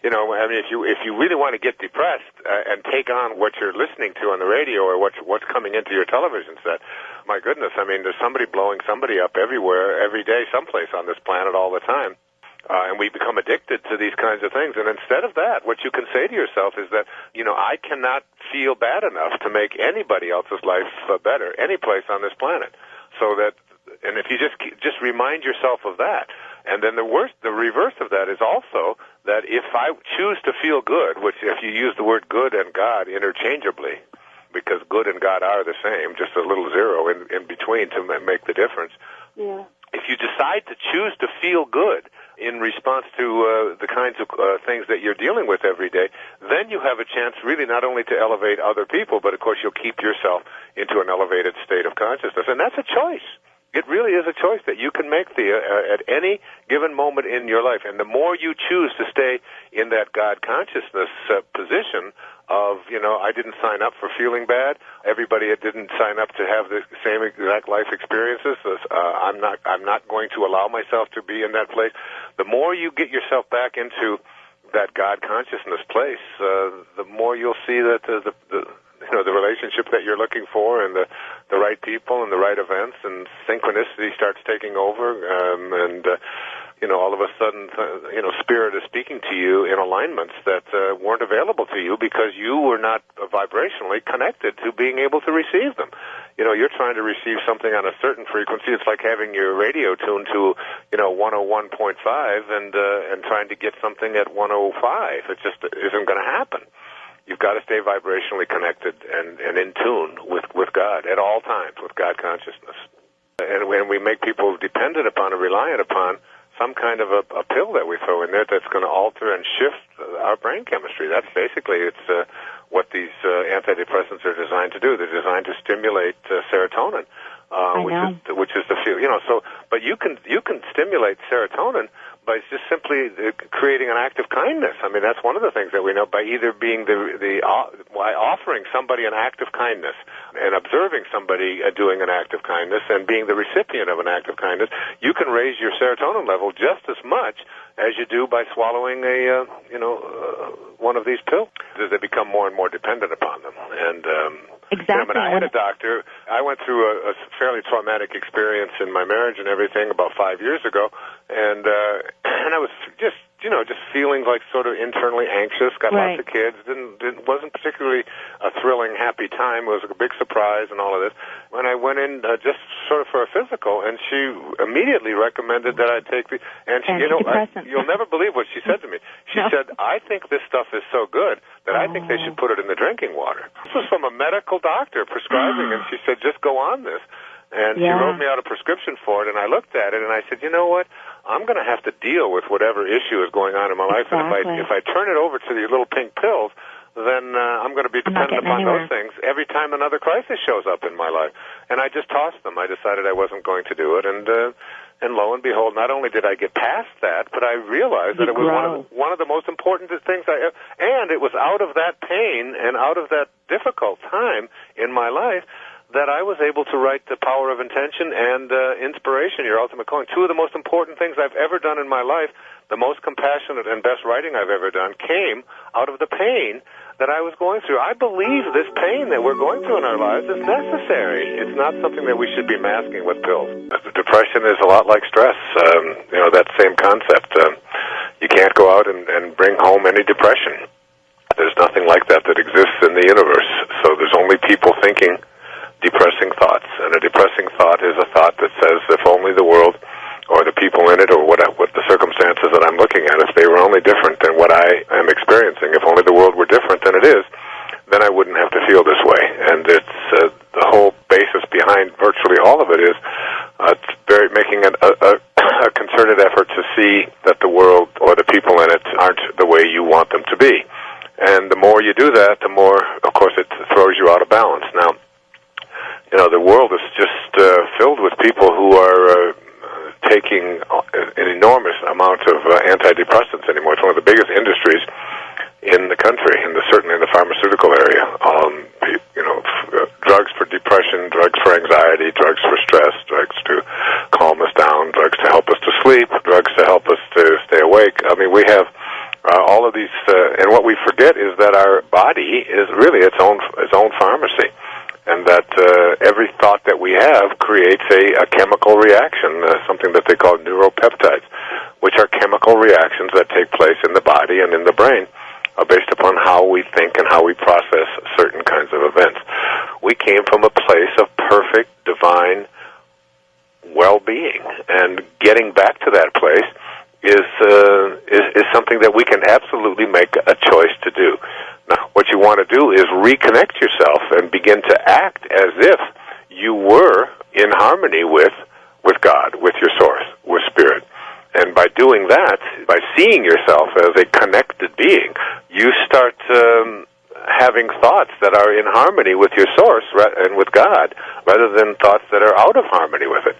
You know, I mean, if you really want to get depressed and take on what you're listening to on the radio or what's coming into your television set, my goodness, I mean, there's somebody blowing somebody up everywhere, every day, someplace on this planet all the time. And we become addicted to these kinds of things. And instead of that, what you can say to yourself is that, you know, I cannot feel bad enough to make anybody else's life better, any place on this planet. So that, and if you just remind yourself of that, and then the reverse of that is also that if I choose to feel good, which if you use the word good and God interchangeably, because good and God are the same, just a little zero in between to make the difference. Yeah. If you decide to choose to feel good in response to the kinds of things that you're dealing with every day, then you have a chance really not only to elevate other people, but of course you'll keep yourself into an elevated state of consciousness. And that's a choice. It really is a choice that you can make at any given moment in your life. And the more you choose to stay in that God consciousness position of, you know, I didn't sign up for feeling bad. Everybody didn't sign up to have the same exact life experiences. I'm not going to allow myself to be in that place. The more you get yourself back into that God consciousness place, the more you'll see that the relationship that you're looking for and the right people and the right events and synchronicity starts taking over, and all of a sudden, Spirit is speaking to you in alignments that weren't available to you because you were not vibrationally connected to being able to receive them. You know, you're trying to receive something on a certain frequency. It's like having your radio tuned to, 101.5 and trying to get something at 105. It just isn't going to happen. You've got to stay vibrationally connected and in tune with God at all times, with God consciousness. And when we make people dependent upon or reliant upon some kind of a pill that we throw in there that's going to alter and shift our brain chemistry, that's basically what these antidepressants are designed to do. They're designed to stimulate serotonin, which is the feel. But you can stimulate serotonin by just simply creating an act of kindness. I mean, that's one of the things that we know, by either being by offering somebody an act of kindness and observing somebody doing an act of kindness and being the recipient of an act of kindness, you can raise your serotonin level just as much as you do by swallowing one of these pills. They become more and more dependent upon them. And exactly. When I had a doctor, I went through a fairly traumatic experience in my marriage and everything about 5 years ago, and I was just feeling like sort of internally anxious, got right. Lots of kids, wasn't particularly a thrilling, happy time. It was a big surprise and all of this. When I went in just sort of for a physical, and she immediately recommended that I take you'll never believe what she said to me. She said, I think this stuff is so good that I think they should put it in the drinking water. This was from a medical doctor prescribing, and she said, just go on this. And she wrote me out a prescription for it, and I looked at it, and I said, you know what? I'm going to have to deal with whatever issue is going on in my life, and if I turn it over to these little pink pills, then I'm going to be dependent upon those things every time another crisis shows up in my life. And I just tossed them. I decided I wasn't going to do it, and lo and behold, not only did I get past that, but I realized that it was one of the most important things and it was out of that pain and out of that difficult time in my life that I was able to write The Power of Intention and Inspiration, Your Ultimate Calling. Two of the most important things I've ever done in my life, the most compassionate and best writing I've ever done, came out of the pain that I was going through. I believe this pain that we're going through in our lives is necessary. It's not something that we should be masking with pills. Depression is a lot like stress, that same concept. You can't go out and bring home any depression. There's nothing like that exists in the universe. So there's only people thinking depressing thoughts, and a depressing thought is a thought that says, if only the world or the people in it or what the circumstances that I'm looking at, if they were only different than what I am experiencing, if only the world were different than it is, then I wouldn't have to feel this way. And it's the whole basis behind virtually all of it is making a concerted effort to see that the world or the people in it aren't the way you want them to be. And the more you do that, the more, of course, it throws you out of balance. Now, the world is just filled with people who are taking an enormous amount of antidepressants anymore. It's one of the biggest industries in the country, certainly in the pharmaceutical area. Drugs for depression, drugs for anxiety, drugs for stress, drugs to calm us down, drugs to help us to sleep, drugs to help us to stay awake. I mean, we have All of these, and what we forget is that our body is really its own pharmacy, and that every thought that we have creates a chemical reaction, something that they call neuropeptides, which are chemical reactions that take place in the body and in the brain, based upon how we think and how we process certain kinds of events. We came from a place of perfect, divine well-being, and getting back to that place is something that we can absolutely make a choice to do. Now, what you want to do is reconnect yourself and begin to act as if you were in harmony with God, with your source, with Spirit. And by doing that, by seeing yourself as a connected being, you start having thoughts that are in harmony with your source and with God, rather than thoughts that are out of harmony with it.